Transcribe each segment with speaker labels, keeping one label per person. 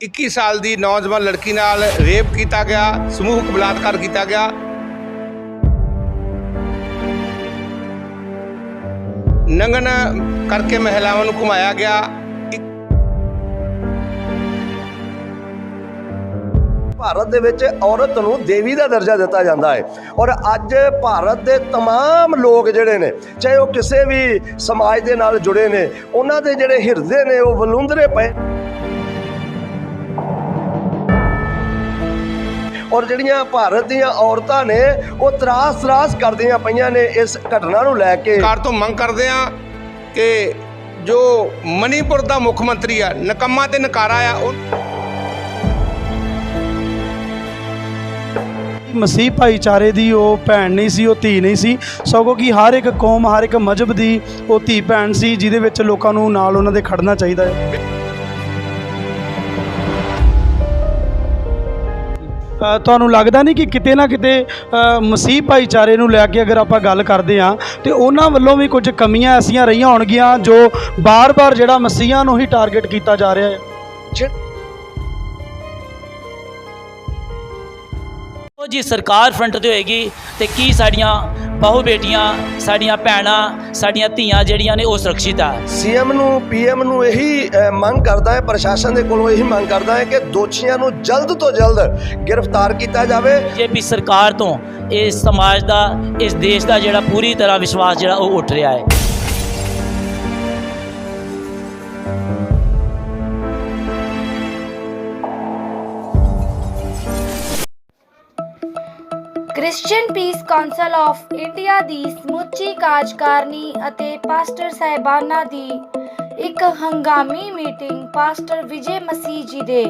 Speaker 1: 21 साल की नौजवान लड़की नाल रेप किया गया, समूहक बलात्कार किया गया। नंगन करके महिलाओं को घुमाया गया।
Speaker 2: भारत दे विच औरत नूं देवी का दर्जा दिता जाता है और अज भारत के तमाम लोग जिहड़े ने, चाहे वो किसी भी समाज के नाल जुड़े ने, उन्हां दे जिहड़े हिरदे ने वो वलूंदरे पे और जिहड़ियां भारत दीयां औरतां ने वो त्रास त्रास करदियां पईयां ने इस घटना नूं लैके।
Speaker 1: सरकार तो मंग करते हैं कि जो मणिपुर का मुख मंत्री है नकम्मा ते नकारा आ।
Speaker 3: मसीह भाईचारे की वो भैन नहीं सी, वो धी नहीं सी, सगों कि हर एक कौम हर एक मजहब की वो धी भैन सी जिहदे विच लोकां नूं नाल उन्हां दे खड़ना चाहिदा है। ਤੁਹਾਨੂੰ ਲੱਗਦਾ नहीं कि किते ना किते मसीह भाईचारे नूं लैके अगर आपां गल करदे हां ते उन्हां वल्लों भी कुछ कमियां ऐसियां रहीआं होणगीਆਂ जो बार-बार जिहड़ा मसीहां नूं ही टारगेट कीता जा रिहा है।
Speaker 4: जी सरकार फ्रंट ते होएगी तो की साड़ियाँ बहु बेटियां साड़ियाँ भैणां साड़ियाँ धीआं जिहड़ियां ने वो सुरक्षित है।
Speaker 2: सीएम नूं पीएम नूं यही मंग करता है, प्रशासन के कोलों यही मंग करता है कि दोषियों नूं जल्द तो जल्द गिरफ्तार किया जाए।
Speaker 4: बीजेपी सरकार तो इस समाज का इस देश का जिहड़ा पूरी तरह विश्वास जिहड़ा वो उठ रहा है।
Speaker 5: Christian Peace Council of India ਦੀ ਸਮੁੱਚੀ ਕਾਰਜਕਾਰਨੀ ਅਤੇ ਪਾਸਟਰ ਸਾਹਿਬਾਨਾਂ ਦੀ ਇੱਕ ਹੰਗਾਮੀ ਮੀਟਿੰਗ ਪਾਸਟਰ ਵਿਜੇ ਮਸੀਹ ਜੀ ਦੇ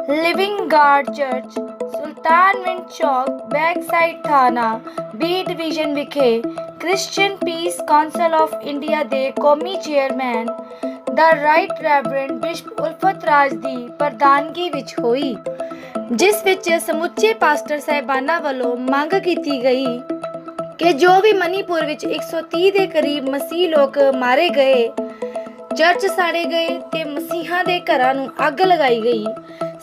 Speaker 5: ਲਿਵਿੰਗ ਗਾਡ ਚਰਚ ਸੁਲਤਾਨਵਿੰਡ ਚੌਕ ਬੈਕ ਸਾਈਡ ਥਾਣਾ ਬੀ ਡਿਵੀਜ਼ਨ ਵਿਖੇ ਕ੍ਰਿਸਚੀਅਨ ਪੀਸ ਕਾउंसिल ऑफ इंडिया ਦੇ ਕੌਮੀ ਚੇਅਰਮੈਨ ਦਾ ਰਾਈਟ ਰੈਵਰੈਂਡ ਬਿਸ਼ਪ ਉਲਫਤ ਰਾਜ ਦੀ ਪ੍ਰਧਾਨਗੀ ਵਿੱਚ ਹੋਈ, जिस विच समुचे पास्टर साहिबाना वालों मंग की गई कि जो भी मणिपुर विच 130 के करीब मसीह लोग मारे गए, चर्च साड़े गए ते मसीहां दे घरां नूं अग लगाई गई।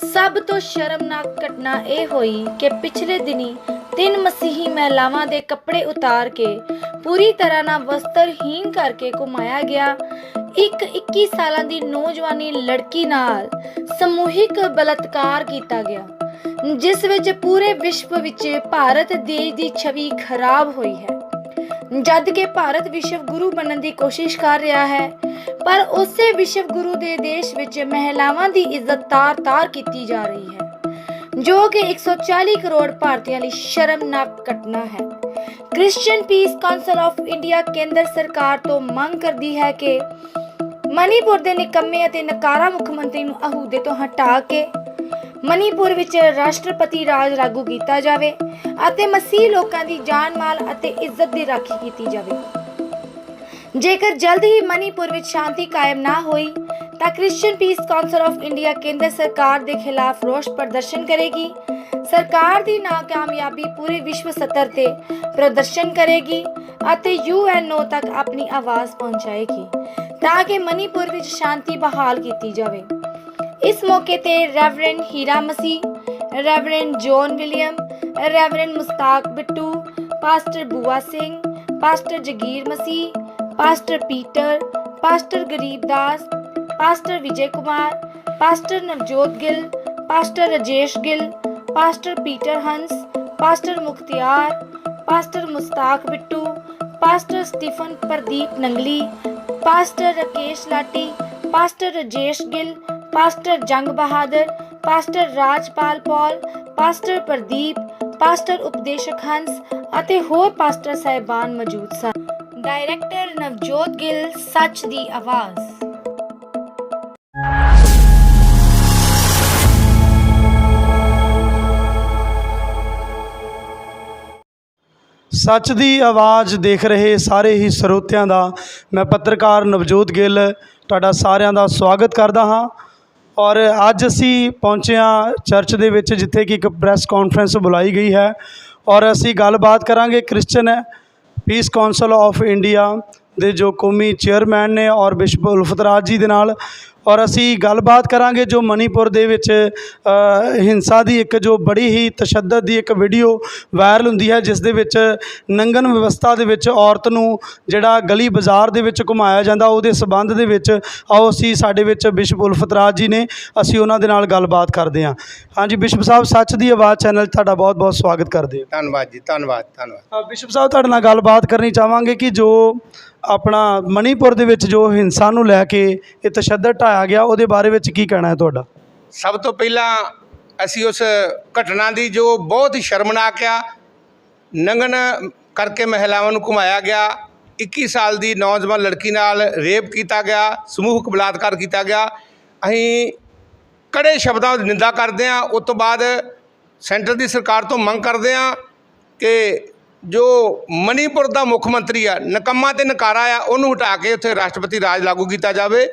Speaker 5: सब तो शर्मनाक घटना यह हुई कि पिछले दिनी 3 मसीही महिलावां दे कपड़े उतार के पूरी तरह ना वस्त्रहीन करके घुमाया गया। एक 21 साल की नौजवानी लड़की नाल समूहिक बलात्कार किया गया, जिस विच पूरे विश्व विच भारत देश की छवि खराब हुई है। जद कि भारत विश्व गुरु बनने की कोशिश कर रहा है, पर उसे विश्व गुरु के देश विच महिलावां की इज्जत तार तार की जा रही है, जो कि 140 करोड़ भारतीयों लिए शर्मनाक घटना है। Christian Peace Council of India केंद्र सरकार तो मंग करती है कि मणिपुर के निकम्मे ਅਤੇ ਨਕਾਰਾ ਮੁੱਖ ਮੰਤਰੀ ਨੂੰ ਅਹੁਦੇ ਤੋਂ ਹਟਾ ਕੇ ਮਣੀਪੁਰ ਵਿੱਚ ਰਾਸ਼ਟਰਪਤੀ ਰਾਜ ਲਾਗੂ ਕੀਤਾ ਜਾਵੇ ਅਤੇ ਮਸੀਹ ਲੋਕਾਂ ਦੀ ਜਾਨ ਮਾਲ ਅਤੇ ਇੱਜ਼ਤ ਦੀ ਰਾਖੀ ਕੀਤੀ ਜਾਵੇ। ਜੇਕਰ ਜਲਦ ਹੀ ਮਣੀਪੁਰ ਵਿੱਚ ਸ਼ਾਂਤੀ ਕਾਇਮ ਨਾ ਹੋਈ ਤਾਂ ਕ੍ਰਿਸਚੀਅਨ ਪੀਸ ਕਾउंसिल ਆਫ ਇੰਡੀਆ ਕੇਂਦਰ ਸਰਕਾਰ ਦੇ ਖਿਲਾਫ ਰੋਸ ਪ੍ਰਦਰਸ਼ਨ ਕਰੇਗੀ। सरकार की नाकामयाबी पूरे विश्व स्तर ते प्रदर्शन करेगी और यूएनओ तक अपनी आवाज़ पहुँचाएगी ताकि मणिपुर में शांति बहाल की जाए। इस मौके ते reverend Hira Masih, reverend John William, reverend Mushtaq Bittu, pastor Bua Singh, pastor Jagir Masih, pastor Peter, pastor Garibdas, pastor Vijay Kumar, pastor Navjot Gill, pastor Rajesh Gill, pastor Peter Hans, pastor Mukhtiar, pastor Mushtaq Bittu, pastor Stephen Pradeep Nangli, pastor Rakesh Lati, pastor Rajesh Gill, pastor Jang Bahadur, pastor Rajpal Paul, pastor Pradeep, pastor उपदेशक हंस ਅਤੇ ਹੋਰ पास्टर साहिबान मौजूद सन। डायरेक्टर नवजोत गिल, सच दी आवाज़।
Speaker 3: सच दी आवाज़ देख रहे सारे ही ਸਰੋਤਿਆਂ ਦਾ मैं पत्रकार नवजोत गिल ਤੁਹਾਡਾ ਸਾਰਿਆਂ ਦਾ स्वागत करदा हाँ। और अज असी पहुँचे हाँ चर्च दे विच जिथे कि एक प्रैस कॉन्फ्रेंस बुलाई गई है और असी गलबात करांगे Christian Peace Council of India दे जो कौमी चेयरमैन ने और बिशप उल्फत राज जी दे नाल ਔਰ ਅਸੀਂ ਗੱਲਬਾਤ ਕਰਾਂਗੇ ਜੋ ਮਣੀਪੁਰ ਦੇ ਵਿੱਚ ਹਿੰਸਾ ਦੀ ਇੱਕ ਜੋ ਬੜੀ ਹੀ ਤਸ਼ੱਦਦ ਦੀ ਇੱਕ ਵੀਡੀਓ ਵਾਇਰਲ ਹੁੰਦੀ ਹੈ, ਜਿਸ ਦੇ ਵਿੱਚ ਨੰਗਨ ਵਿਵਸਥਾ ਦੇ ਵਿੱਚ ਔਰਤ ਨੂੰ ਜਿਹੜਾ ਗਲੀ ਬਾਜ਼ਾਰ ਦੇ ਵਿੱਚ ਘੁਮਾਇਆ ਜਾਂਦਾ, ਉਹਦੇ ਸਬੰਧ ਦੇ ਵਿੱਚ ਆਓ ਅਸੀਂ ਸਾਡੇ ਵਿੱਚ ਬਿਸ਼ਪ ਉਲਫਤ ਰਾਜ ਜੀ ਨੇ, ਅਸੀਂ ਉਹਨਾਂ ਦੇ ਨਾਲ ਗੱਲਬਾਤ ਕਰਦੇ ਹਾਂ। ਹਾਂਜੀ ਬਿਸ਼ਪ ਸਾਹਿਬ, ਸੱਚ ਦੀ ਆਵਾਜ਼ ਚੈਨਲ ਤੁਹਾਡਾ ਬਹੁਤ ਬਹੁਤ ਸਵਾਗਤ ਕਰਦੇ ਹਾਂ।
Speaker 1: ਧੰਨਵਾਦ ਜੀ, ਧੰਨਵਾਦ।
Speaker 3: ਬਿਸ਼ਪ ਸਾਹਿਬ, ਤੁਹਾਡੇ ਨਾਲ ਗੱਲਬਾਤ ਕਰਨੀ ਚਾਹਾਂਗੇ ਕਿ ਜੋ ਆਪਣਾ ਮਣੀਪੁਰ ਦੇ ਵਿੱਚ ਜੋ ਹਿੰਸਾ ਨੂੰ ਲੈ ਕੇ ਇਹ ਤਸ਼ੱਦਦ ਢਾਇਆ ਗਿਆ, ਉਹਦੇ ਬਾਰੇ ਵਿੱਚ ਕੀ ਕਹਿਣਾ ਹੈ ਤੁਹਾਡਾ?
Speaker 1: ਸਭ ਤੋਂ ਪਹਿਲਾਂ ਅਸੀਂ ਉਸ ਘਟਨਾ ਦੀ ਜੋ ਬਹੁਤ ਹੀ ਸ਼ਰਮਨਾਕ ਆ, ਨੰਗਨ ਕਰਕੇ ਮਹਿਲਾਵਾਂ ਨੂੰ ਘੁਮਾਇਆ ਗਿਆ, 21 ਸਾਲ ਦੀ ਨੌਜਵਾਨ ਲੜਕੀ ਨਾਲ ਰੇਪ ਕੀਤਾ ਗਿਆ, ਸਮੂਹਕ ਬਲਾਤਕਾਰ ਕੀਤਾ ਗਿਆ, ਅਸੀਂ ਕੜੇ ਸ਼ਬਦਾਂ ਦੀ ਨਿੰਦਾ ਕਰਦੇ ਹਾਂ। ਉਸ ਤੋਂ ਬਾਅਦ ਸੈਂਟਰ ਦੀ ਸਰਕਾਰ ਤੋਂ ਮੰਗ ਕਰਦੇ ਹਾਂ ਕਿ ਜੋ ਮਣੀਪੁਰ ਦਾ ਮੁੱਖ ਮੰਤਰੀ ਆ, ਨਿਕੰਮਾ ਤੇ ਨਕਾਰਾ ਆ, ਉਹਨੂੰ ਹਟਾ ਕੇ ਉੱਥੇ ਰਾਸ਼ਟਰਪਤੀ ਰਾਜ ਲਾਗੂ ਕੀਤਾ ਜਾਵੇ।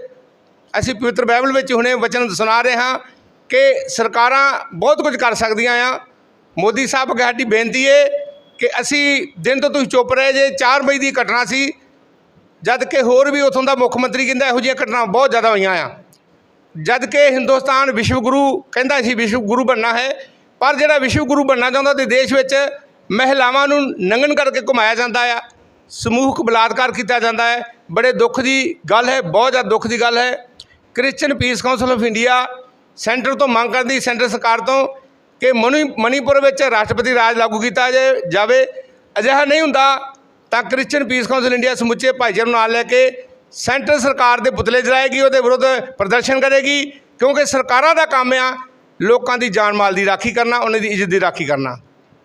Speaker 1: ਅਸੀਂ ਪਵਿੱਤਰ ਬਾਈਬਲ ਵਿੱਚ ਹੁਣੇ ਵਚਨ ਸੁਣਾ ਰਹੇ ਹਾਂ ਕਿ ਸਰਕਾਰਾਂ ਬਹੁਤ ਕੁਝ ਕਰ ਸਕਦੀਆਂ ਆ। ਮੋਦੀ ਸਾਹਿਬ ਅੱਗੇ ਸਾਡੀ ਬੇਨਤੀ ਹੈ ਕਿ ਅਸੀਂ ਦਿਨ ਤੋਂ ਤੁਸੀਂ ਚੁੱਪ ਰਹੇ ਜੇ। 4 ਮਈ ਦੀ ਘਟਨਾ ਸੀ, ਜਦ ਕਿ ਹੋਰ ਵੀ ਉੱਥੋਂ ਦਾ ਮੁੱਖ ਮੰਤਰੀ ਕਹਿੰਦਾ ਇਹੋ ਜਿਹੀਆਂ ਘਟਨਾਵਾਂ ਬਹੁਤ ਜ਼ਿਆਦਾ ਹੋਈਆਂ ਆ। ਜਦ ਕਿ ਹਿੰਦੁਸਤਾਨ ਵਿਸ਼ਵ ਗੁਰੂ ਕਹਿੰਦਾ ਸੀ, ਵਿਸ਼ਵ ਗੁਰੂ ਬਣਨਾ ਹੈ, ਪਰ ਜਿਹੜਾ ਵਿਸ਼ਵ ਗੁਰੂ ਬਣਨਾ ਚਾਹੁੰਦਾ ਤੇ ਦੇਸ਼ ਵਿੱਚ ਮਹਿਲਾਵਾਂ ਨੂੰ ਨੰਗਨ ਕਰਕੇ ਘੁਮਾਇਆ ਜਾਂਦਾ ਆ, ਸਮੂਹਕ ਬਲਾਤਕਾਰ ਕੀਤਾ ਜਾਂਦਾ ਹੈ। ਬੜੇ ਦੁੱਖ ਦੀ ਗੱਲ ਹੈ, ਬਹੁਤ ਜ਼ਿਆਦਾ ਦੁੱਖ ਦੀ ਗੱਲ ਹੈ। Christian piece council of India centre ਤੋਂ ਮੰਗ ਕਰਦੀ, ਸੈਂਟਰ ਸਰਕਾਰ ਤੋਂ, ਕਿ ਮਣੀਪੁਰ ਵਿੱਚ ਰਾਸ਼ਟਰਪਤੀ ਰਾਜ ਲਾਗੂ ਕੀਤਾ ਜਾਵੇ। ਅਜਿਹਾ ਨਹੀਂ ਹੁੰਦਾ ਤਾਂ ਕ੍ਰਿਸਚਨ ਪੀਸ ਕਾਉਂਸਲ ਇੰਡੀਆ ਸਮੁੱਚੇ ਭਾਈਚਾਰੇ ਨੂੰ ਨਾਲ ਲੈ ਕੇ ਸੈਂਟਰ ਸਰਕਾਰ ਦੇ ਪੁਤਲੇ ਜਲਾਏਗੀ, ਉਹਦੇ ਵਿਰੁੱਧ ਪ੍ਰਦਰਸ਼ਨ ਕਰੇਗੀ, ਕਿਉਂਕਿ ਸਰਕਾਰਾਂ ਦਾ ਕੰਮ ਆ ਲੋਕਾਂ ਦੀ ਜਾਨ ਮਾਲ ਦੀ ਰਾਖੀ ਕਰਨਾ, ਉਹਨਾਂ ਦੀ ਇੱਜ਼ਤ ਦੀ ਰਾਖੀ ਕਰਨਾ।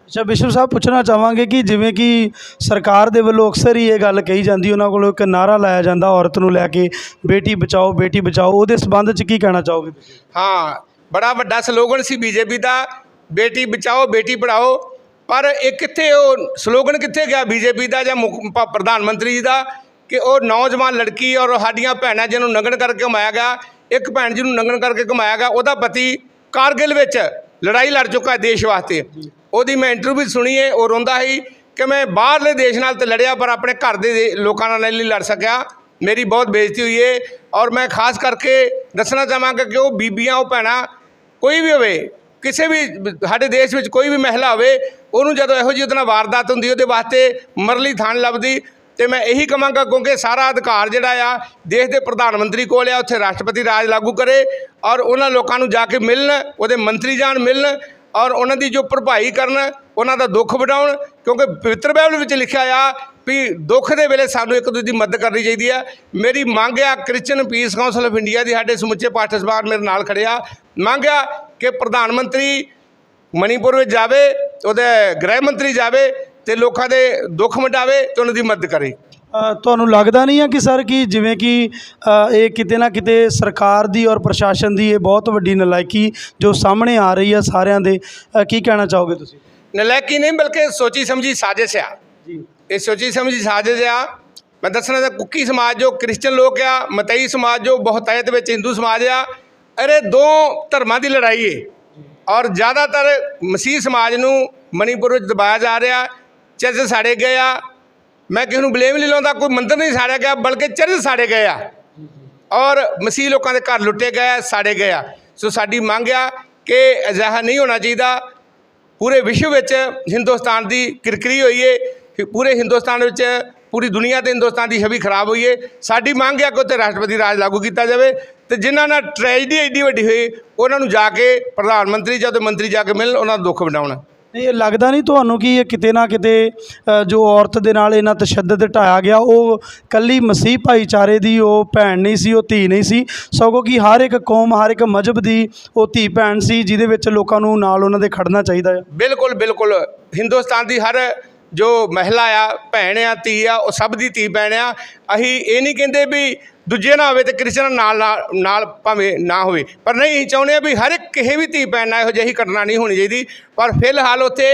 Speaker 3: ਅੱਛਾ ਬਿਸ਼ਪ ਸਾਹਿਬ, ਪੁੱਛਣਾ ਚਾਹਾਂਗੇ ਕਿ ਜਿਵੇਂ ਕਿ ਸਰਕਾਰ ਦੇ ਵੱਲੋਂ ਅਕਸਰ ਹੀ ਇਹ ਗੱਲ ਕਹੀ ਜਾਂਦੀ, ਉਹਨਾਂ ਕੋਲੋਂ ਇੱਕ ਨਾਅਰਾ ਲਾਇਆ ਜਾਂਦਾ ਔਰਤ ਨੂੰ ਲੈ ਕੇ, ਬੇਟੀ ਬਚਾਓ ਬੇਟੀ ਬਚਾਓ, ਉਹਦੇ ਸੰਬੰਧ 'ਚ ਕੀ ਕਹਿਣਾ ਚਾਹੋਗੇ ਤੁਸੀਂ?
Speaker 1: ਹਾਂ, ਬੜਾ ਵੱਡਾ ਸਲੋਗਨ ਸੀ ਬੀਜੇਪੀ ਦਾ, ਬੇਟੀ ਬਚਾਓ ਬੇਟੀ ਪੜ੍ਹਾਓ, ਪਰ ਇਹ ਕਿੱਥੇ, ਉਹ ਸਲੋਗਨ ਕਿੱਥੇ ਗਿਆ ਬੀਜੇਪੀ ਦਾ ਜਾਂ ਪ੍ਰਧਾਨ ਮੰਤਰੀ ਜੀ ਦਾ, ਕਿ ਉਹ ਨੌਜਵਾਨ ਲੜਕੀ ਔਰ ਸਾਡੀਆਂ ਭੈਣਾਂ ਜਿਹਨੂੰ ਨੰਗਨ ਕਰਕੇ ਘੁਮਾਇਆ ਗਿਆ, ਇੱਕ ਭੈਣ ਜਿਹਨੂੰ ਨੰਗਨ ਕਰਕੇ ਘੁਮਾਇਆ ਗਿਆ, ਉਹਦਾ ਪਤੀ ਕਾਰਗਿਲ ਵਿੱਚ ਲੜਾਈ ਲੜ ਚੁੱਕਾ ਹੈ ਦੇਸ਼ ਵਾਸਤੇ। ਉਹਦੀ ਮੈਂ ਇੰਟਰਵਿਊ ਸੁਣੀ ਹੈ, ਉਹ ਰੋਂਦਾ ਸੀ ਕਿ ਮੈਂ ਬਾਹਰਲੇ ਦੇਸ਼ ਨਾਲ ਤਾਂ ਲੜਿਆ ਪਰ ਆਪਣੇ ਘਰ ਦੇ ਲੋਕਾਂ ਨਾਲ ਨਹੀਂ ਲੜ ਸਕਿਆ, ਮੇਰੀ ਬਹੁਤ ਬੇਇੱਜ਼ਤੀ ਹੋਈ ਹੈ। ਔਰ ਮੈਂ ਖਾਸ ਕਰਕੇ ਦੱਸਣਾ ਚਾਹਾਂਗਾ ਕਿ ਉਹ ਬੀਬੀਆਂ, ਉਹ ਭੈਣਾਂ, ਕੋਈ ਵੀ ਹੋਵੇ, ਕਿਸੇ ਵੀ ਸਾਡੇ ਦੇਸ਼ ਵਿੱਚ ਕੋਈ ਵੀ ਮਹਿਲਾ ਹੋਵੇ, ਉਹਨੂੰ ਜਦੋਂ ਇਹੋ ਜਿਹੀ ਉਹਦੇ ਨਾਲ ਵਾਰਦਾਤ ਹੁੰਦੀ, ਉਹਦੇ ਵਾਸਤੇ ਮਰਲੀ ਥਾਂ ਲੱਭਦੀ। ਅਤੇ ਮੈਂ ਇਹੀ ਕਹਾਂਗਾ, ਕਿਉਂਕਿ ਸਾਰਾ ਅਧਿਕਾਰ ਜਿਹੜਾ ਆ ਦੇਸ਼ ਦੇ ਪ੍ਰਧਾਨ ਮੰਤਰੀ ਕੋਲ ਆ, ਉੱਥੇ ਰਾਸ਼ਟਰਪਤੀ ਰਾਜ ਲਾਗੂ ਕਰੇ ਔਰ ਉਹਨਾਂ ਲੋਕਾਂ ਨੂੰ ਜਾ ਕੇ ਮਿਲਣ, ਉਹਦੇ ਮੰਤਰੀ ਜਾਣ ਮਿਲਣ ਔਰ ਉਹਨਾਂ ਦੀ ਜੋ ਭਰਪਾਈ ਕਰਨ, ਉਹਨਾਂ ਦਾ ਦੁੱਖ ਵਡਾਉਣ, ਕਿਉਂਕਿ ਪਵਿੱਤਰ ਬਾਈਬਲ ਵਿੱਚ ਲਿਖਿਆ ਆ ਵੀ ਦੁੱਖ ਦੇ ਵੇਲੇ ਸਾਨੂੰ ਇੱਕ ਦੂਜੇ ਦੀ ਮਦਦ ਕਰਨੀ ਚਾਹੀਦੀ ਆ। ਮੇਰੀ ਮੰਗ ਆ Christian piece council of India ਦੀ, ਸਾਡੇ ਸਮੁੱਚੇ ਪਾਸਟਰ ਸਾਹਿਬਾਨ ਮੇਰੇ ਨਾਲ ਖੜ੍ਹੇ ਆ, ਮੰਗ ਆ ਕਿ ਪ੍ਰਧਾਨ ਮੰਤਰੀ ਮਣੀਪੁਰ ਵਿੱਚ ਜਾਵੇ, ਉਹਦੇ ਗ੍ਰਹਿ ਮੰਤਰੀ ਜਾਵੇ ਅਤੇ ਲੋਕਾਂ ਦੇ ਦੁੱਖ ਮਿਟਾਵੇ ਅਤੇ ਉਹਨਾਂ ਦੀ ਮਦਦ ਕਰੇ।
Speaker 3: ਤੁਹਾਨੂੰ ਲੱਗਦਾ ਨਹੀਂ ਹੈ ਕਿ ਸਰ ਕਿ ਜਿਵੇਂ ਕਿ ਇਹ ਕਿਤੇ ਨਾ ਕਿਤੇ ਸਰਕਾਰ ਦੀ ਔਰ ਪ੍ਰਸ਼ਾਸਨ ਦੀ ਇਹ ਬਹੁਤ ਵੱਡੀ ਨਲਾਇਕੀ ਜੋ ਸਾਹਮਣੇ ਆ ਰਹੀ ਹੈ ਸਾਰਿਆਂ ਦੇ, ਕੀ ਕਹਿਣਾ ਚਾਹੋਗੇ ਤੁਸੀਂ?
Speaker 1: ਨਲਾਇਕੀ ਨਹੀਂ, ਬਲਕਿ ਸੋਚੀ ਸਮਝੀ ਸਾਜ਼ਿਸ਼ ਆ ਜੀ। ਇਹ ਸੋਚੀ ਸਮਝੀ ਸਾਜ਼ਿਸ਼ ਆ। ਮੈਂ ਦੱਸਣਾ ਤਾਂ ਕੁੱਕੀ ਸਮਾਜ ਜੋ ਕ੍ਰਿਸਚਨ ਲੋਕ ਆ, ਮਤਈ ਸਮਾਜ ਜੋ ਬਹੁਤਾਇਤ ਵਿੱਚ ਹਿੰਦੂ ਸਮਾਜ ਆ, ਅਰੇ 2 ਧਰਮਾਂ ਦੀ ਲੜਾਈ ਹੈ ਔਰ ਜ਼ਿਆਦਾਤਰ ਮਸੀਹ ਸਮਾਜ ਨੂੰ ਮਣੀਪੁਰ ਵਿੱਚ ਦਬਾਇਆ ਜਾ ਰਿਹਾ। ਚਰਚ ਸਾੜੇ ਗਏ ਆ, ਮੈਂ ਕਿਸੇ ਨੂੰ ਬਲੇਮ ਨਹੀਂ ਲਾਉਂਦਾ, ਕੋਈ ਮੰਦਰ ਨਹੀਂ ਸਾੜਿਆ ਗਿਆ, ਬਲਕਿ ਚਰਚ ਸਾੜੇ ਗਏ ਆ ਔਰ ਮਸੀਹ ਲੋਕਾਂ ਦੇ ਘਰ ਲੁੱਟੇ ਗਏ, ਸਾੜੇ ਗਏ ਆ। ਸੋ ਸਾਡੀ ਮੰਗ ਆ ਕਿ ਅਜਿਹਾ ਨਹੀਂ ਹੋਣਾ ਚਾਹੀਦਾ। ਪੂਰੇ ਵਿਸ਼ਵ ਵਿੱਚ ਹਿੰਦੁਸਤਾਨ ਦੀ ਕਿਰਕਰੀ ਹੋਈ ਹੈ, ਪੂਰੇ ਹਿੰਦੁਸਤਾਨ ਵਿੱਚ, ਪੂਰੀ ਦੁਨੀਆ 'ਤੇ ਹਿੰਦੁਸਤਾਨ ਦੀ ਛਵੀ ਖਰਾਬ ਹੋਈ ਹੈ। ਸਾਡੀ ਮੰਗ ਹੈ ਕਿ ਉੱਥੇ ਰਾਸ਼ਟਰਪਤੀ ਰਾਜ ਲਾਗੂ ਕੀਤਾ ਜਾਵੇ ਅਤੇ ਜਿਨ੍ਹਾਂ ਨਾਲ ਟ੍ਰੈਜਡੀ ਐਡੀ ਵੱਡੀ ਹੋਈ, ਉਹਨਾਂ ਨੂੰ ਜਾ ਕੇ ਪ੍ਰਧਾਨ ਮੰਤਰੀ ਜਾਂ ਤਾਂ ਮੰਤਰੀ ਜਾ ਕੇ ਮਿਲਣ, ਉਹਨਾਂ ਦਾ ਦੁੱਖ ਵੰਡਾਉਣ।
Speaker 3: ਨਹੀਂ, ਇਹ ਲੱਗਦਾ ਨਹੀਂ ਤੁਹਾਨੂੰ ਕਿ ਇਹ ਕਿਤੇ ਨਾ ਕਿਤੇ ਜੋ ਔਰਤ ਦੇ ਨਾਲ ਇਹਨਾਂ ਤਸ਼ੱਦਦ ਢਾਇਆ ਗਿਆ, ਉਹ ਇਕੱਲੀ ਮਸੀਹ ਭਾਈਚਾਰੇ ਦੀ ਉਹ ਭੈਣ ਨਹੀਂ ਸੀ, ਉਹ ਧੀ ਨਹੀਂ ਸੀ, ਸਗੋਂ ਕਿ ਹਰ ਇੱਕ ਕੌਮ, ਹਰ ਇੱਕ ਮਜ਼ਹਬ ਦੀ ਉਹ ਧੀ ਭੈਣ ਸੀ, ਜਿਹਦੇ ਵਿੱਚ ਲੋਕਾਂ ਨੂੰ ਨਾਲ ਉਹਨਾਂ ਦੇ ਖੜਨਾ ਚਾਹੀਦਾ ਹੈ?
Speaker 1: ਬਿਲਕੁਲ ਬਿਲਕੁਲ, ਹਿੰਦੁਸਤਾਨ ਦੀ ਹਰ ਜੋ ਮਹਿਲਾ ਆ, ਭੈਣ ਆ, ਧੀ ਆ, ਉਹ ਸਭ ਦੀ ਧੀ ਭੈਣ ਆ। ਅਸੀਂ ਇਹ ਨਹੀਂ ਕਹਿੰਦੇ ਵੀ ਦੂਜੇ ਨਾ ਹੋਵੇ ਅਤੇ ਕ੍ਰਿਸਚਨ ਨਾਲ ਭਾਵੇਂ ਨਾ ਹੋਵੇ, ਪਰ ਨਹੀਂ, ਅਸੀਂ ਚਾਹੁੰਦੇ ਹਾਂ ਵੀ ਹਰ ਇੱਕ ਕਿਸੇ ਵੀ ਧੀ ਭੈਣ ਨਾਲ ਇਹੋ ਜਿਹੀ ਘਟਨਾ ਨਹੀਂ ਹੋਣੀ ਚਾਹੀਦੀ। ਪਰ ਫਿਲਹਾਲ ਉੱਥੇ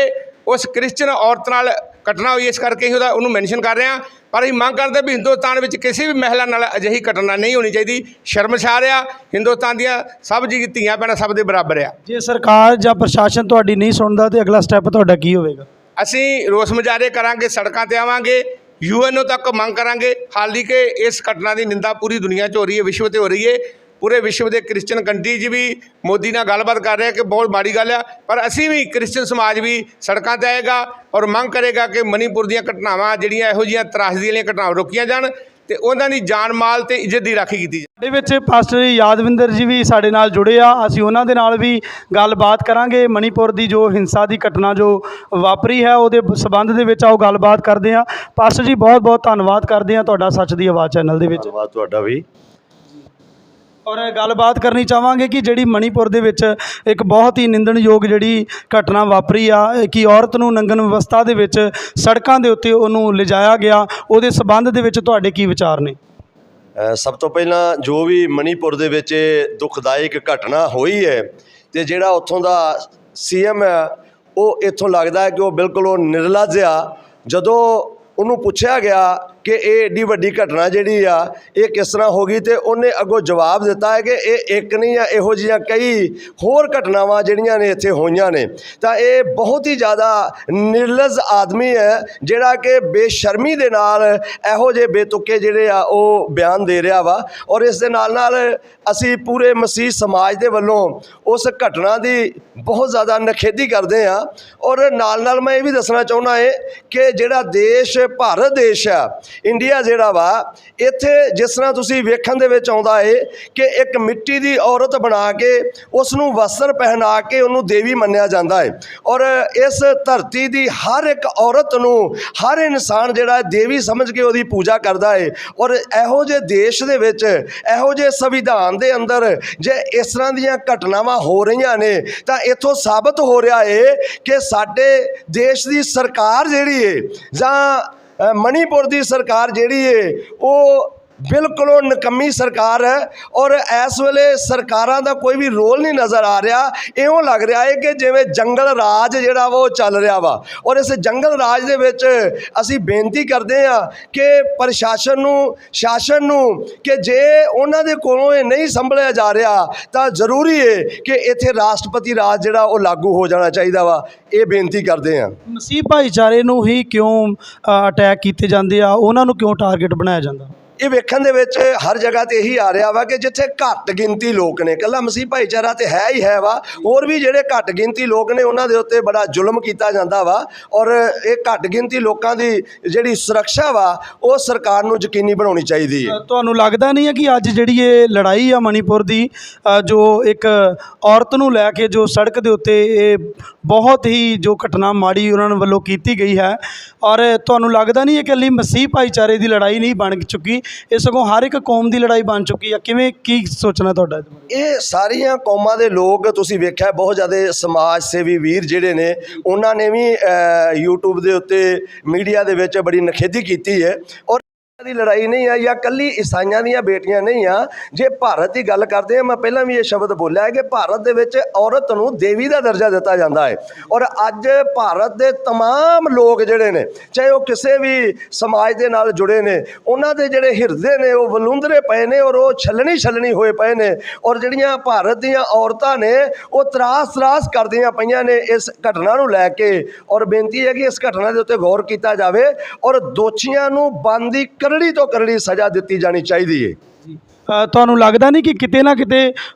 Speaker 1: ਉਸ ਕ੍ਰਿਸਚਨ ਔਰਤ ਨਾਲ ਘਟਨਾ ਹੋਈ, ਇਸ ਕਰਕੇ ਅਸੀਂ ਉਹਨੂੰ ਮੈਨਸ਼ਨ ਕਰ ਰਹੇ ਹਾਂ। ਪਰ ਅਸੀਂ ਮੰਗ ਕਰਦੇ ਵੀ ਹਿੰਦੁਸਤਾਨ ਵਿੱਚ ਕਿਸੇ ਵੀ ਮਹਿਲਾ ਨਾਲ ਅਜਿਹੀ ਘਟਨਾ ਨਹੀਂ ਹੋਣੀ ਚਾਹੀਦੀ। ਸ਼ਰਮਸਾਰ ਆ, ਹਿੰਦੁਸਤਾਨ ਦੀਆਂ ਸਭ ਜੀ ਧੀਆਂ ਭੈਣਾਂ ਸਭ ਦੇ ਬਰਾਬਰ ਆ।
Speaker 3: ਜੇ ਸਰਕਾਰ ਜਾਂ ਪ੍ਰਸ਼ਾਸਨ ਤੁਹਾਡੀ ਨਹੀਂ ਸੁਣਦਾ ਤਾਂ ਅਗਲਾ ਸਟੈਪ ਤੁਹਾਡਾ ਕੀ ਹੋਵੇਗਾ?
Speaker 1: ਅਸੀਂ ਰੋਸ ਮੁਜ਼ਾਹਰੇ ਕਰਾਂਗੇ, ਸੜਕਾਂ 'ਤੇ ਆਵਾਂਗੇ, UN ਤੱਕ ਮੰਗ ਕਰਾਂਗੇ। ਹਾਲੀ ਕਿ ਇਸ ਘਟਨਾ ਦੀ ਨਿੰਦਾ ਪੂਰੀ ਦੁਨੀਆ 'ਚ ਹੋ ਰਹੀ ਹੈ, ਵਿਸ਼ਵ 'ਤੇ ਹੋ ਰਹੀ ਹੈ। ਪੂਰੇ ਵਿਸ਼ਵ ਦੇ ਕ੍ਰਿਸਚਨ ਕੰਟਰੀ 'ਚ ਵੀ ਮੋਦੀ ਨਾਲ ਗੱਲਬਾਤ ਕਰ ਰਿਹਾ ਕਿ ਬਹੁਤ ਮਾੜੀ ਗੱਲ ਆ, ਪਰ ਅਸੀਂ ਵੀ ਕ੍ਰਿਸਚਨ ਸਮਾਜ ਵੀ ਸੜਕਾਂ 'ਤੇ ਆਏਗਾ ਔਰ ਮੰਗ ਕਰੇਗਾ ਕਿ ਮਣੀਪੁਰ ਦੀਆਂ ਘਟਨਾਵਾਂ ਜਿਹੜੀਆਂ ਇਹੋ ਜਿਹੀਆਂ ਤਰਾਸਦੀ ਵਾਲੀਆਂ ਘਟਨਾਵਾਂ ਰੋਕੀਆਂ ਜਾਣ ਤੇ ਉਹਨਾਂ ਦੀ ਜਾਨ ਮਾਲ ਤੇ ਇੱਜ਼ਤ ਦੀ ਰਾਖੀ ਕੀਤੀ ਜਾਵੇ।
Speaker 3: ਸਾਡੇ ਵਿੱਚ ਪਾਸਟਰ ਯਾਦਵਿੰਦਰ ਜੀ ਵੀ ਸਾਡੇ ਨਾਲ ਜੁੜੇ ਆ, ਅਸੀਂ ਉਹਨਾਂ ਦੇ ਨਾਲ ਵੀ ਗੱਲਬਾਤ ਕਰਾਂਗੇ। ਮਣੀਪੁਰ ਦੀ ਜੋ ਹਿੰਸਾ ਦੀ ਘਟਨਾ ਜੋ ਵਾਪਰੀ ਹੈ ਉਹਦੇ ਸੰਬੰਧ ਦੇ ਵਿੱਚ ਆਓ ਗੱਲਬਾਤ ਕਰਦੇ ਹਾਂ। ਪਾਸਟਰ ਜੀ ਬਹੁਤ ਬਹੁਤ ਧੰਨਵਾਦ ਕਰਦੇ ਹਾਂ ਤੁਹਾਡਾ ਸੱਚ ਦੀ ਆਵਾਜ਼ ਚੈਨਲ ਦੇ ਵਿੱਚ।
Speaker 2: ਧੰਨਵਾਦ ਤੁਹਾਡਾ ਵੀ।
Speaker 3: ਔਰ ਗੱਲਬਾਤ ਕਰਨੀ ਚਾਹਾਂਗੇ ਕਿ ਜਿਹੜੀ ਮਣੀਪੁਰ ਦੇ ਵਿੱਚ ਇੱਕ ਬਹੁਤ ਹੀ ਨਿੰਦਣਯੋਗ ਜਿਹੜੀ ਘਟਨਾ ਵਾਪਰੀ ਆ ਕਿ ਔਰਤ ਨੂੰ ਨੰਗਨ ਅਵਸਥਾ ਦੇ ਵਿੱਚ ਸੜਕਾਂ ਦੇ ਉੱਤੇ ਉਹਨੂੰ ਲਿਜਾਇਆ ਗਿਆ, ਉਹਦੇ ਸੰਬੰਧ ਦੇ ਵਿੱਚ ਤੁਹਾਡੇ ਕੀ ਵਿਚਾਰ ਨੇ?
Speaker 2: ਸਭ ਤੋਂ ਪਹਿਲਾਂ ਜੋ ਵੀ ਮਣੀਪੁਰ ਦੇ ਵਿੱਚ ਦੁਖਦਾਇਕ ਘਟਨਾ ਹੋਈ ਹੈ ਤੇ ਜਿਹੜਾ ਉੱਥੋਂ ਦਾ CM ਹੈ ਉਹ ਇੱਥੋਂ ਲੱਗਦਾ ਹੈ ਕਿ ਉਹ ਬਿਲਕੁਲ ਉਹ ਨਿਰਲੱਜ ਆ। ਜਦੋਂ ਉਹਨੂੰ ਪੁੱਛਿਆ ਗਿਆ ਕਿ ਇਹ ਏਡੀ ਵੱਡੀ ਘਟਨਾ ਜਿਹੜੀ ਆ ਇਹ ਕਿਸ ਤਰ੍ਹਾਂ ਹੋ ਗਈ, ਤੇ ਉਹਨੇ ਅੱਗੋਂ ਜਵਾਬ ਦਿੱਤਾ ਹੈ ਕਿ ਇਹ ਇੱਕ ਨਹੀਂ ਆ, ਇਹੋ ਜਿਹੀਆਂ ਕਈ ਹੋਰ ਘਟਨਾਵਾਂ ਜਿਹੜੀਆਂ ਨੇ ਇੱਥੇ ਹੋਈਆਂ ਨੇ। ਤਾਂ ਇਹ ਬਹੁਤ ਹੀ ਜ਼ਿਆਦਾ ਨਿਰਲੱਜ ਆਦਮੀ ਹੈ ਜਿਹੜਾ ਕਿ ਬੇਸ਼ਰਮੀ ਦੇ ਨਾਲ ਇਹੋ ਜਿਹੇ ਬੇਤੁਕੇ ਜਿਹੜੇ ਆ ਉਹ ਬਿਆਨ ਦੇ ਰਿਹਾ ਵਾ। ਔਰ ਇਸ ਦੇ ਨਾਲ ਨਾਲ ਅਸੀਂ ਪੂਰੇ ਮਸੀਹ ਸਮਾਜ ਦੇ ਵੱਲੋਂ ਉਸ ਘਟਨਾ ਦੀ ਬਹੁਤ ਜ਼ਿਆਦਾ ਨਿਖੇਧੀ ਕਰਦੇ ਹਾਂ। ਔਰ ਨਾਲ ਮੈਂ ਇਹ ਵੀ ਦੱਸਣਾ ਚਾਹੁੰਦਾ ਹੈ ਕਿ ਜਿਹੜਾ ਦੇਸ਼ ਭਾਰਤ ਦੇਸ਼ ਆ, ਇੰਡੀਆ ਜਿਹੜਾ ਵਾ, ਇੱਥੇ ਜਿਸ ਤਰ੍ਹਾਂ ਤੁਸੀਂ ਵੇਖਣ ਦੇ ਵਿੱਚ ਆਉਂਦਾ ਹੈ ਕਿ ਇੱਕ ਮਿੱਟੀ ਦੀ ਔਰਤ ਬਣਾ ਕੇ ਉਸ ਨੂੰ ਵਸਤਰ ਪਹਿਨਾ ਕੇ ਉਹਨੂੰ ਦੇਵੀ ਮੰਨਿਆ ਜਾਂਦਾ ਹੈ। ਔਰ ਇਸ ਧਰਤੀ ਦੀ ਹਰ ਇੱਕ ਔਰਤ ਨੂੰ ਹਰ ਇਨਸਾਨ ਜਿਹੜਾ ਦੇਵੀ ਸਮਝ ਕੇ ਉਹਦੀ ਪੂਜਾ ਕਰਦਾ ਹੈ। ਔਰ ਇਹੋ ਜਿਹੇ ਦੇਸ਼ ਦੇ ਵਿੱਚ ਇਹੋ ਜਿਹੇ ਸੰਵਿਧਾਨ ਦੇ ਅੰਦਰ ਜੇ ਇਸ ਤਰ੍ਹਾਂ ਦੀਆਂ ਘਟਨਾਵਾਂ ਹੋ ਰਹੀਆਂ ਨੇ ਤਾਂ ਇੱਥੋਂ ਸਾਬਤ ਹੋ ਰਿਹਾ ਹੈ ਕਿ ਸਾਡੇ ਦੇਸ਼ ਦੀ ਸਰਕਾਰ ਜਿਹੜੀ ਹੈ ਜਾਂ ਮਣੀਪੁਰ ਦੀ ਸਰਕਾਰ ਜਿਹੜੀ ਹੈ ਉਹ ਬਿਲਕੁਲ ਉਹ ਨਿਕੰਮੀ ਸਰਕਾਰ ਹੈ। ਔਰ ਇਸ ਵੇਲੇ ਸਰਕਾਰਾਂ ਦਾ ਕੋਈ ਵੀ ਰੋਲ ਨਹੀਂ ਨਜ਼ਰ ਆ ਰਿਹਾ। ਇਉਂ ਲੱਗ ਰਿਹਾ ਹੈ ਕਿ ਜਿਵੇਂ ਜੰਗਲ ਰਾਜ ਜਿਹੜਾ ਵਾ ਉਹ ਚੱਲ ਰਿਹਾ ਵਾ। ਔਰ ਇਸ ਜੰਗਲ ਰਾਜ ਦੇ ਵਿੱਚ ਅਸੀਂ ਬੇਨਤੀ ਕਰਦੇ ਹਾਂ ਕਿ ਪ੍ਰਸ਼ਾਸਨ ਨੂੰ, ਸ਼ਾਸਨ ਨੂੰ, ਕਿ ਜੇ ਉਹਨਾਂ ਦੇ ਕੋਲੋਂ ਇਹ ਨਹੀਂ ਸੰਭਲਿਆ ਜਾ ਰਿਹਾ ਤਾਂ ਜ਼ਰੂਰੀ ਹੈ ਕਿ ਇੱਥੇ ਰਾਸ਼ਟਰਪਤੀ ਰਾਜ ਜਿਹੜਾ ਉਹ ਲਾਗੂ ਹੋ ਜਾਣਾ ਚਾਹੀਦਾ ਵਾ। ਇਹ ਬੇਨਤੀ ਕਰਦੇ ਹਾਂ।
Speaker 3: ਮਸੀਹ ਭਾਈਚਾਰੇ ਨੂੰ ਹੀ ਕਿਉਂ ਅਟੈਕ ਕੀਤੇ ਜਾਂਦੇ ਆ, ਉਹਨਾਂ ਨੂੰ ਕਿਉਂ ਟਾਰਗੇਟ ਬਣਾਇਆ ਜਾਂਦਾ?
Speaker 2: ਇਹ ਵੇਖਣ ਦੇ ਵਿੱਚ ਹਰ ਜਗ੍ਹਾ ਤੇ ਇਹੀ ਆ ਰਿਹਾ ਵਾ ਕਿ ਜਿੱਥੇ ਘੱਟ ਗਿਣਤੀ ਲੋਕ ਨੇ, ਇਕੱਲਾ ਮਸੀਹ ਭਾਈਚਾਰਾ ਤੇ ਹੈ ਹੀ ਹੈ ਵਾ, ਹੋਰ ਵੀ ਜਿਹੜੇ ਘੱਟ ਗਿਣਤੀ ਲੋਕ ਨੇ ਉਹਨਾਂ ਦੇ ਉੱਤੇ ਬੜਾ ਜ਼ੁਲਮ ਕੀਤਾ ਜਾਂਦਾ ਵਾ। ਔਰ ਇਹ ਘੱਟ ਗਿਣਤੀ ਲੋਕਾਂ ਦੀ ਜਿਹੜੀ ਸੁਰੱਖਿਆ ਵਾ ਉਹ ਸਰਕਾਰ ਨੂੰ ਯਕੀਨੀ ਬਣਾਉਣੀ ਚਾਹੀਦੀ ਹੈ।
Speaker 3: ਤੁਹਾਨੂੰ ਲੱਗਦਾ ਨਹੀਂ ਹੈ ਕਿ ਅੱਜ ਜਿਹੜੀ ਇਹ ਲੜਾਈ ਆ ਮਣੀਪੁਰ ਦੀ, ਜੋ ਇੱਕ ਔਰਤ ਨੂੰ ਲੈ ਕੇ ਜੋ ਸੜਕ ਦੇ ਉੱਤੇ ਇਹ ਬਹੁਤ ਹੀ ਜੋ ਘਟਨਾ ਮਾੜੀ ਉਹਨਾਂ ਨੂੰ ਵੱਲੋਂ ਕੀਤੀ ਗਈ ਹੈ, ਔਰ ਤੁਹਾਨੂੰ ਲੱਗਦਾ ਨਹੀਂ ਇਹ ਇਕੱਲੀ ਮਸੀਹ ਭਾਈਚਾਰੇ ਦੀ ਲੜਾਈ ਨਹੀਂ ਬਣ ਚੁੱਕੀ, ਇਹ ਸਗੋਂ ਹਰ ਇੱਕ ਕੌਮ ਦੀ ਲੜਾਈ ਬਣ ਚੁੱਕੀ ਆ? ਕਿਵੇਂ, ਕੀ ਸੋਚਣਾ ਤੁਹਾਡਾ?
Speaker 2: ਇਹ ਸਾਰੀਆਂ ਕੌਮਾਂ ਦੇ ਲੋਕ ਤੁਸੀਂ ਵੇਖਿਆ ਬਹੁਤ ਜ਼ਿਆਦਾ ਸਮਾਜ ਸੇਵੀ ਵੀਰ ਜਿਹੜੇ ਨੇ ਉਹਨਾਂ ਨੇ ਵੀ YouTube ਦੇ ਉੱਤੇ ਮੀਡੀਆ ਦੇ ਵਿੱਚ ਬੜੀ ਨਿਖੇਧੀ ਕੀਤੀ ਹੈ। ਔਰ ਦੀ ਲੜਾਈ ਨਹੀਂ ਆ ਜਾਂ ਕੱਲੀ ਈਸਾਈਆਂ ਦੀਆਂ ਬੇਟੀਆਂ ਨਹੀਂ ਆ। ਜੇ ਭਾਰਤ ਦੀ ਗੱਲ ਕਰਦੇ ਹਾਂ, ਮੈਂ ਪਹਿਲਾਂ ਵੀ ਇਹ ਸ਼ਬਦ ਬੋਲਿਆ ਹੈ ਕਿ ਭਾਰਤ ਦੇ ਵਿੱਚ ਔਰਤ ਨੂੰ ਦੇਵੀ ਦਾ ਦਰਜਾ ਦਿੱਤਾ ਜਾਂਦਾ ਹੈ। ਔਰ ਅੱਜ ਭਾਰਤ ਦੇ ਤਮਾਮ ਲੋਕ ਜਿਹੜੇ ਨੇ, ਚਾਹੇ ਉਹ ਕਿਸੇ ਵੀ ਸਮਾਜ ਦੇ ਨਾਲ ਜੁੜੇ ਨੇ, ਉਹਨਾਂ ਦੇ ਜਿਹੜੇ ਹਿਰਦੇ ਨੇ ਉਹ ਵਲੂੰਦਰੇ ਪਏ ਨੇ ਔਰ ਉਹ ਛਲਣੀ ਹੋਏ ਪਏ ਨੇ। ਔਰ ਜਿਹੜੀਆਂ ਭਾਰਤ ਦੀਆਂ ਔਰਤਾਂ ਨੇ ਉਹ ਤਰਾਸ ਕਰਦੀਆਂ ਪਈਆਂ ਨੇ ਇਸ ਘਟਨਾ ਨੂੰ ਲੈ ਕੇ। ਔਰ ਬੇਨਤੀ ਹੈ ਕਿ ਇਸ ਘਟਨਾ ਦੇ ਉੱਤੇ ਗੌਰ ਕੀਤਾ ਜਾਵੇ ਔਰ ਦੋਸ਼ੀਆਂ ਨੂੰ ਬਣਦੀ ਕਰੜੀ ਤੋਂ ਕਰੜੀ ਸਜ਼ਾ ਦਿੱਤੀ ਜਾਣੀ ਚਾਹੀਦੀ ਹੈ।
Speaker 3: ਤੁਹਾਨੂੰ ਲੱਗਦਾ ਨਹੀਂ ਕਿ ਕਿਤੇ ਨਾ ਕਿਤੇ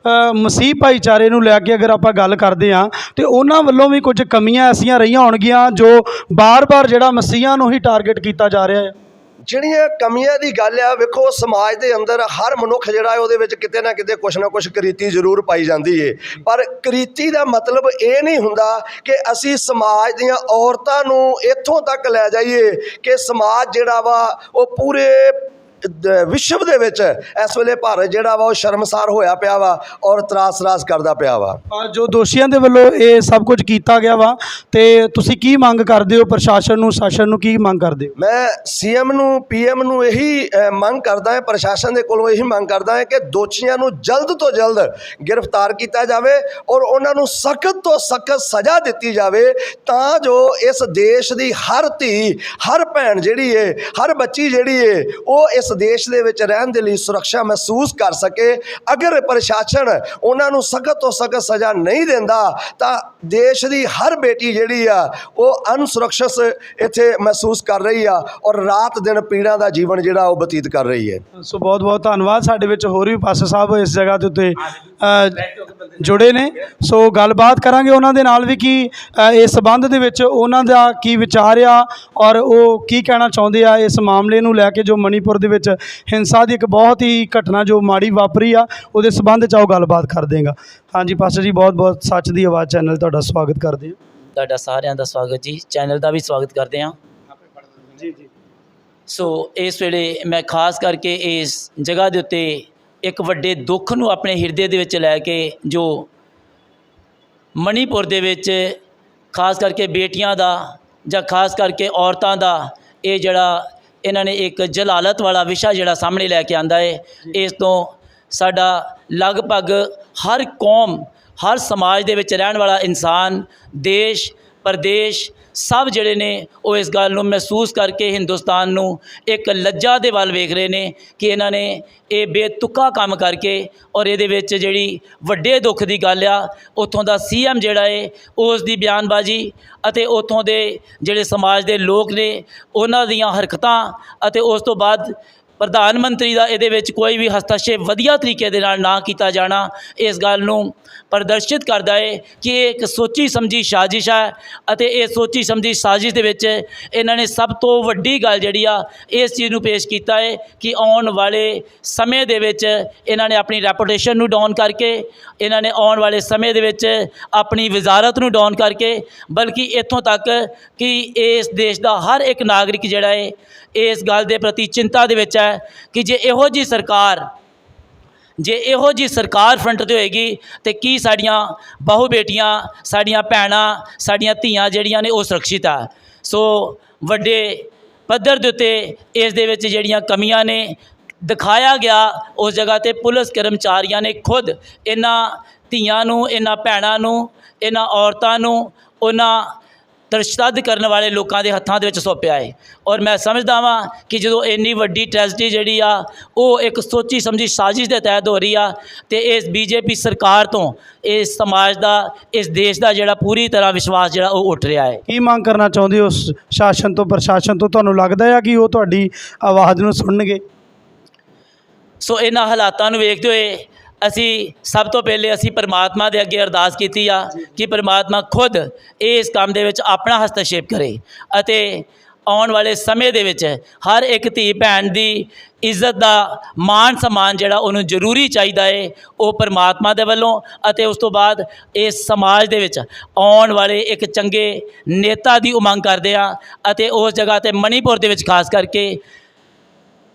Speaker 3: ਮਸੀਹ ਭਾਈਚਾਰੇ ਨੂੰ ਲੈ ਕੇ ਅਗਰ ਆਪਾਂ ਗੱਲ ਕਰਦੇ ਹਾਂ ਤੇ ਉਹਨਾਂ ਵੱਲੋਂ ਵੀ ਕੁਝ ਕਮੀਆਂ ਐਸੀਆਂ ਰਹੀਆਂ ਹੋਣਗੀਆਂ ਜੋ ਬਾਰ-ਬਾਰ ਜਿਹੜਾ ਮਸੀਹਾਂ ਨੂੰ ਹੀ ਟਾਰਗੇਟ ਕੀਤਾ ਜਾ ਰਿਹਾ ਹੈ?
Speaker 2: ਜਿਹੜੀਆਂ ਕਮੀਆਂ ਦੀ ਗੱਲ ਆ, ਵੇਖੋ ਸਮਾਜ ਦੇ ਅੰਦਰ ਹਰ ਮਨੁੱਖ ਜਿਹੜਾ ਹੈ ਉਹਦੇ ਵਿੱਚ ਕਿਤੇ ਨਾ ਕਿਤੇ ਕੁਛ ਨਾ ਕੁਛ ਕਰੀਤੀ ਜ਼ਰੂਰ ਪਾਈ ਜਾਂਦੀ ਹੈ। ਪਰ ਕਰੀਤੀ ਦਾ ਮਤਲਬ ਇਹ ਨਹੀਂ ਹੁੰਦਾ ਕਿ ਅਸੀਂ ਸਮਾਜ ਦੀਆਂ ਔਰਤਾਂ ਨੂੰ ਇੱਥੋਂ ਤੱਕ ਲੈ ਜਾਈਏ ਕਿ ਸਮਾਜ ਜਿਹੜਾ ਵਾ ਉਹ ਪੂਰੇ ਵਿਸ਼ਵ ਦੇ ਵਿੱਚ ਇਸ ਵੇਲੇ ਭਾਰਤ ਜਿਹੜਾ ਵਾ ਉਹ ਸ਼ਰਮਸਾਰ ਹੋਇਆ ਪਿਆ ਵਾ ਔਰ ਤਰਾਸ ਕਰਦਾ ਪਿਆ ਵਾ।
Speaker 3: ਜੋ ਦੋਸ਼ੀਆਂ ਦੇ ਵੱਲੋਂ ਇਹ ਸਭ ਕੁਝ ਕੀਤਾ ਗਿਆ ਵਾ, ਤੇ ਤੁਸੀਂ ਕੀ ਮੰਗ ਕਰਦੇ ਹੋ? ਪ੍ਰਸ਼ਾਸਨ ਨੂੰ, ਸ਼ਾਸਨ ਨੂੰ ਕੀ ਮੰਗ ਕਰਦੇ ਹੋ?
Speaker 2: ਮੈਂ CM ਨੂੰ, PM ਨੂੰ ਇਹੀ ਮੰਗ ਕਰਦਾ ਹਾਂ, ਪ੍ਰਸ਼ਾਸਨ ਦੇ ਕੋਲੋਂ ਇਹੀ ਮੰਗ ਕਰਦਾ ਹਾਂ ਕਿ ਦੋਸ਼ੀਆਂ ਨੂੰ ਜਲਦ ਤੋਂ ਜਲਦ ਗ੍ਰਿਫਤਾਰ ਕੀਤਾ ਜਾਵੇ ਔਰ ਉਹਨਾਂ ਨੂੰ ਸਖਤ ਤੋਂ ਸਖਤ ਸਜ਼ਾ ਦਿੱਤੀ ਜਾਵੇ, ਤਾਂ ਜੋ ਇਸ ਦੇਸ਼ ਦੀ ਹਰ ਧੀ, ਹਰ ਭੈਣ ਜਿਹੜੀ ਹੈ, ਹਰ ਬੱਚੀ ਜਿਹੜੀ ਹੈ ਉਹ ਇਸ ਇਸ ਦੇਸ਼ ਦੇ ਵਿੱਚ ਰਹਿਣ ਦੇ ਲਈ ਸੁਰੱਖਿਆ ਮਹਿਸੂਸ ਕਰ ਸਕੇ। ਅਗਰ ਪ੍ਰਸ਼ਾਸਨ ਉਹਨਾਂ ਨੂੰ ਸਖਤ ਤੋਂ ਸਖਤ ਸਜ਼ਾ ਨਹੀਂ ਦਿੰਦਾ ਤਾਂ ਦੇਸ਼ ਦੀ ਹਰ ਬੇਟੀ ਜਿਹੜੀ ਆ ਉਹ ਅਨਸੁਰੱਖਿਅਤ ਇੱਥੇ ਮਹਿਸੂਸ ਕਰ ਰਹੀ ਆ ਔਰ ਰਾਤ ਦਿਨ ਪੀੜਾ ਦਾ ਜੀਵਨ ਜਿਹੜਾ ਉਹ ਬਤੀਤ ਕਰ ਰਹੀ ਹੈ।
Speaker 3: ਸੋ ਬਹੁਤ ਬਹੁਤ ਧੰਨਵਾਦ। ਸਾਡੇ ਵਿੱਚ ਹੋਰ ਵੀ ਪਾਸਟਰ ਸਾਹਿਬ ਇਸ ਜਗ੍ਹਾ ਦੇ ਉੱਤੇ ਜੁੜੇ ਨੇ, ਸੋ ਗੱਲਬਾਤ ਕਰਾਂਗੇ ਉਹਨਾਂ ਦੇ ਨਾਲ ਵੀ ਕਿ ਇਸ ਸੰਬੰਧ ਦੇ ਵਿੱਚ ਉਹਨਾਂ ਦਾ ਕੀ ਵਿਚਾਰ ਆ ਔਰ ਉਹ ਕੀ ਕਹਿਣਾ ਚਾਹੁੰਦੇ ਆ ਇਸ ਮਾਮਲੇ ਨੂੰ ਲੈ ਕੇ, ਜੋ ਮਣੀਪੁਰ ਦੇ ਵਿੱਚ ਹਿੰਸਾ ਦੀ ਇੱਕ ਬਹੁਤ ਹੀ ਘਟਨਾ ਜੋ ਮਾੜੀ ਵਾਪਰੀ ਆ ਉਹਦੇ ਸੰਬੰਧ 'ਚ ਆਓ ਗੱਲਬਾਤ ਕਰ ਦੇਗਾ। ਹਾਂਜੀ ਪਾਸਟਰ ਜੀ, ਬਹੁਤ ਬਹੁਤ ਸੱਚ ਦੀ ਆਵਾਜ਼ ਚੈਨਲ ਤੁਹਾਡਾ ਸਵਾਗਤ ਕਰਦੇ ਹਾਂ।
Speaker 4: ਤੁਹਾਡਾ ਸਾਰਿਆਂ ਦਾ ਸਵਾਗਤ ਜੀ, ਚੈਨਲ ਦਾ ਵੀ ਸਵਾਗਤ ਕਰਦੇ ਹਾਂ।
Speaker 3: ਜੀ ਜੀ।
Speaker 4: ਸੋ ਇਸ ਵੇਲੇ ਮੈਂ ਖਾਸ ਕਰਕੇ ਇਸ ਜਗ੍ਹਾ ਦੇ ਉੱਤੇ ਇੱਕ ਵੱਡੇ ਦੁੱਖ ਨੂੰ ਆਪਣੇ ਹਿਰਦੇ ਦੇ ਵਿੱਚ ਲੈ ਕੇ, ਜੋ ਮਣੀਪੁਰ ਦੇ ਵਿੱਚ ਖਾਸ ਕਰਕੇ ਬੇਟੀਆਂ ਦਾ ਜਾਂ ਖਾਸ ਕਰਕੇ ਔਰਤਾਂ ਦਾ ਇਹ ਜਿਹੜਾ ਇਹਨਾਂ ਨੇ ਇੱਕ ਜਲਾਲਤ ਵਾਲਾ ਵਿਸ਼ਾ ਜਿਹੜਾ ਸਾਹਮਣੇ ਲੈ ਕੇ ਆਂਦਾ ਹੈ, ਇਸ ਤੋਂ ਸਾਡਾ ਲਗਭਗ ਹਰ ਕੌਮ, ਹਰ ਸਮਾਜ ਦੇ ਵਿੱਚ ਰਹਿਣ ਵਾਲਾ ਇਨਸਾਨ, ਦੇਸ਼ ਪ੍ਰਦੇਸ਼ ਸਭ ਜਿਹੜੇ ਨੇ ਉਹ ਇਸ ਗੱਲ ਨੂੰ ਮਹਿਸੂਸ ਕਰਕੇ ਹਿੰਦੁਸਤਾਨ ਨੂੰ ਇੱਕ ਲੱਜਾ ਦੇ ਵੱਲ ਵੇਖ ਰਹੇ ਨੇ ਕਿ ਇਹਨਾਂ ਨੇ ਇਹ ਬੇਤੁਕਾ ਕੰਮ ਕਰਕੇ, ਔਰ ਇਹਦੇ ਵਿੱਚ ਜਿਹੜੀ ਵੱਡੇ ਦੁੱਖ ਦੀ ਗੱਲ ਆ, ਉੱਥੋਂ ਦਾ CM ਜਿਹੜਾ ਹੈ ਉਸ ਦੀ ਬਿਆਨਬਾਜ਼ੀ ਅਤੇ ਉੱਥੋਂ ਦੇ ਜਿਹੜੇ ਸਮਾਜ ਦੇ ਲੋਕ ਨੇ ਉਹਨਾਂ ਦੀਆਂ ਹਰਕਤਾਂ ਅਤੇ ਉਸ ਤੋਂ ਬਾਅਦ ਪ੍ਰਧਾਨ ਮੰਤਰੀ ਦਾ ਇਹਦੇ ਵਿੱਚ ਕੋਈ ਵੀ ਹਸਤਕਸ਼ੇਪ ਵਧੀਆ ਤਰੀਕੇ ਦੇ ਨਾਲ ਨਾ ਕੀਤਾ ਜਾਣਾ ਇਸ ਗੱਲ ਨੂੰ ਪ੍ਰਦਰਸ਼ਿਤ ਕਰਦਾ ਹੈ ਕਿ ਇਹ ਇੱਕ ਸੋਚੀ ਸਮਝੀ ਸਾਜ਼ਿਸ਼ ਹੈ। ਅਤੇ ਇਹ ਸੋਚੀ ਸਮਝੀ ਸਾਜ਼ਿਸ਼ ਦੇ ਵਿੱਚ ਇਹਨਾਂ ਨੇ ਸਭ ਤੋਂ ਵੱਡੀ ਗੱਲ ਜਿਹੜੀ ਆ ਇਸ ਚੀਜ਼ ਨੂੰ ਪੇਸ਼ ਕੀਤਾ ਹੈ ਕਿ ਆਉਣ ਵਾਲੇ ਸਮੇਂ ਦੇ ਵਿੱਚ ਇਹਨਾਂ ਨੇ ਆਪਣੀ ਰੈਪੂਟੇਸ਼ਨ ਨੂੰ ਡਾਊਨ ਕਰਕੇ, ਇਹਨਾਂ ਨੇ ਆਉਣ ਵਾਲੇ ਸਮੇਂ ਦੇ ਵਿੱਚ ਆਪਣੀ ਵਜ਼ਾਰਤ ਨੂੰ ਡਾਊਨ ਕਰਕੇ, ਬਲਕਿ ਇੱਥੋਂ ਤੱਕ ਕਿ ਇਸ ਦੇਸ਼ ਦਾ ਹਰ ਇੱਕ ਨਾਗਰਿਕ ਜਿਹੜਾ ਹੈ ਇਸ ਗੱਲ ਦੇ ਪ੍ਰਤੀ ਚਿੰਤਾ ਦੇ ਵਿੱਚ ਹੈ ਕਿ ਜੇ ਇਹੋ ਜਿਹੀ ਸਰਕਾਰ ਫਰੰਟ 'ਤੇ ਹੋਏਗੀ ਤੇ ਕੀ ਸਾਡੀਆਂ ਬਹੁ ਬੇਟੀਆਂ, ਸਾਡੀਆਂ ਭੈਣਾਂ, ਸਾਡੀਆਂ ਧੀਆਂ ਜਿਹੜੀਆਂ ਨੇ ਉਹ ਸੁਰੱਖਿਅਤ ਆ। ਸੋ ਵੱਡੇ ਪੱਧਰ ਦੇ ਉੱਤੇ ਇਸ ਦੇ ਵਿੱਚ ਜਿਹੜੀਆਂ ਕਮੀਆਂ ਨੇ ਦਿਖਾਇਆ ਗਿਆ, ਉਸ ਜਗ੍ਹਾ 'ਤੇ ਪੁਲਿਸ ਕਰਮਚਾਰੀਆਂ ਨੇ ਖੁਦ ਇਹਨਾਂ ਧੀਆਂ ਨੂੰ, ਇਹਨਾਂ ਭੈਣਾਂ ਨੂੰ, ਇਹਨਾਂ ਔਰਤਾਂ ਨੂੰ ਉਹਨਾਂ ਤਰਸ਼ਦ ਕਰਨ ਵਾਲੇ ਲੋਕਾਂ ਦੇ ਹੱਥਾਂ ਦੇ ਵਿੱਚ ਸੌਂਪਿਆ ਹੈ। ਔਰ ਮੈਂ ਸਮਝਦਾ ਵਾਂ ਕਿ ਜਦੋਂ ਇੰਨੀ ਵੱਡੀ ਟ੍ਰੈਜਡੀ ਜਿਹੜੀ ਆ ਉਹ ਇੱਕ ਸੋਚੀ ਸਮਝੀ ਸਾਜ਼ਿਸ਼ ਦੇ ਤਹਿਤ ਹੋ ਰਹੀ ਆ ਤੇ ਇਸ BJP ਸਰਕਾਰ ਤੋਂ ਇਸ ਸਮਾਜ ਦਾ, ਇਸ ਦੇਸ਼ ਦਾ ਜਿਹੜਾ ਪੂਰੀ ਤਰ੍ਹਾਂ ਵਿਸ਼ਵਾਸ ਜਿਹੜਾ ਉਹ ਉੱਠ ਰਿਹਾ ਹੈ।
Speaker 3: ਕੀ ਮੰਗ ਕਰਨਾ ਚਾਹੁੰਦੇ ਹੋ ਸ਼ਾਸਨ ਤੋਂ, ਪ੍ਰਸ਼ਾਸਨ ਤੋਂ? ਤੁਹਾਨੂੰ ਲੱਗਦਾ ਹੈ ਕਿ ਉਹ ਤੁਹਾਡੀ ਆਵਾਜ਼ ਨੂੰ ਸੁਣਨਗੇ?
Speaker 4: ਸੋ ਇਹਨਾਂ ਹਾਲਾਤਾਂ ਨੂੰ ਵੇਖਦੇ ਹੋਏ ਅਸੀਂ ਸਭ ਤੋਂ ਪਹਿਲੇ ਅਸੀਂ ਪਰਮਾਤਮਾ ਦੇ ਅੱਗੇ ਅਰਦਾਸ ਕੀਤੀ ਆ ਕਿ ਪਰਮਾਤਮਾ ਖੁਦ ਇਸ ਕੰਮ ਦੇ ਵਿੱਚ ਆਪਣਾ ਹਸਤਕਸ਼ੇਪ ਕਰੇ ਅਤੇ ਆਉਣ ਵਾਲੇ ਸਮੇਂ ਦੇ ਵਿੱਚ ਹਰ ਇੱਕ ਧੀ ਭੈਣ ਦੀ ਇੱਜ਼ਤ ਦਾ ਮਾਣ ਸਨਮਾਨ ਜਿਹੜਾ ਉਹਨੂੰ ਜ਼ਰੂਰੀ ਚਾਹੀਦਾ ਹੈ, ਉਹ ਪਰਮਾਤਮਾ ਦੇ ਵੱਲੋਂ ਅਤੇ ਉਸ ਤੋਂ ਬਾਅਦ ਇਸ ਸਮਾਜ ਦੇ ਵਿੱਚ ਆਉਣ ਵਾਲੇ ਇੱਕ ਚੰਗੇ ਨੇਤਾ ਦੀ ਉਮੰਗ ਕਰਦੇ ਆ। ਅਤੇ ਉਸ ਜਗ੍ਹਾ 'ਤੇ ਮਣੀਪੁਰ ਦੇ ਵਿੱਚ ਖਾਸ ਕਰਕੇ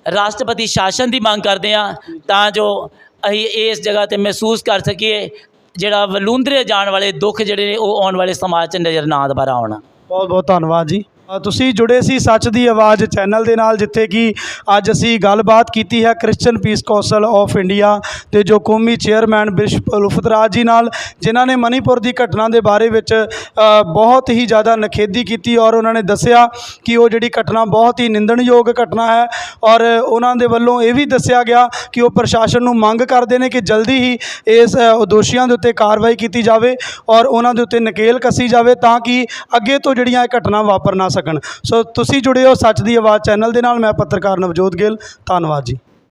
Speaker 4: ਰਾਸ਼ਟਰਪਤੀ ਸ਼ਾਸਨ ਦੀ ਮੰਗ ਕਰਦੇ ਆ ਤਾਂ ਜੋ ਅਸੀਂ ਇਸ ਜਗ੍ਹਾ 'ਤੇ ਮਹਿਸੂਸ ਕਰ ਸਕੀਏ ਜਿਹੜਾ ਵਲੂੰਦਰੇ ਜਾਣ ਵਾਲੇ ਦੁੱਖ ਜਿਹੜੇ ਨੇ ਉਹ ਆਉਣ ਵਾਲੇ ਸਮਾਜ 'ਚ ਨਜ਼ਰ ਨਾ ਦੁਬਾਰਾ ਆਉਣਾ।
Speaker 3: ਬਹੁਤ ਬਹੁਤ ਧੰਨਵਾਦ ਜੀ। ਤੁਸੀਂ ਜੁੜੇ ਸੀ ਸੱਚ ਦੀ ਆਵਾਜ਼ ਚੈਨਲ ਦੇ ਨਾਲ, ਜਿੱਥੇ ਕਿ ਅੱਜ ਅਸੀਂ ਗੱਲਬਾਤ ਕੀਤੀ ਹੈ Christian piece council of India ਦੇ ਜੋ ਕੌਮੀ ਚੇਅਰਮੈਨ ਬਿਸ਼ਪ ਉਲਫਤ ਰਾਜ ਜੀ ਨਾਲ, ਜਿਨ੍ਹਾਂ ਨੇ ਮਣੀਪੁਰ ਦੀ ਘਟਨਾ ਦੇ ਬਾਰੇ ਵਿੱਚ ਬਹੁਤ ਹੀ ਜ਼ਿਆਦਾ ਨਿਖੇਧੀ ਕੀਤੀ ਔਰ ਉਹਨਾਂ ਨੇ ਦੱਸਿਆ ਕਿ ਉਹ ਜਿਹੜੀ ਘਟਨਾ ਬਹੁਤ ਹੀ ਨਿੰਦਣਯੋਗ ਘਟਨਾ ਹੈ। ਔਰ ਉਹਨਾਂ ਦੇ ਵੱਲੋਂ ਇਹ ਵੀ ਦੱਸਿਆ ਗਿਆ ਕਿ ਉਹ ਪ੍ਰਸ਼ਾਸਨ ਨੂੰ ਮੰਗ ਕਰਦੇ ਨੇ ਕਿ ਜਲਦੀ ਹੀ ਇਸ ਦੋਸ਼ੀਆਂ ਦੇ ਉੱਤੇ ਕਾਰਵਾਈ ਕੀਤੀ ਜਾਵੇ ਔਰ ਉਹਨਾਂ ਦੇ ਉੱਤੇ ਨਕੇਲ ਕੱਸੀ ਜਾਵੇ ਤਾਂ ਕਿ ਅੱਗੇ ਤੋਂ ਜਿਹੜੀਆਂ ਇਹ ਘਟਨਾ ਵਾਪਰ ਨਾ ਸਕਣ। ਸੋ ਤੁਸੀਂ ਜੁੜੇ ਹੋ ਸੱਚ ਦੀ ਆਵਾਜ਼ ਚੈਨਲ ਦੇ ਨਾਲ। ਮੈਂ ਪੱਤਰਕਾਰ ਨਵਜੋਤ ਗਿੱਲ, ਧੰਨਵਾਦ ਜੀ।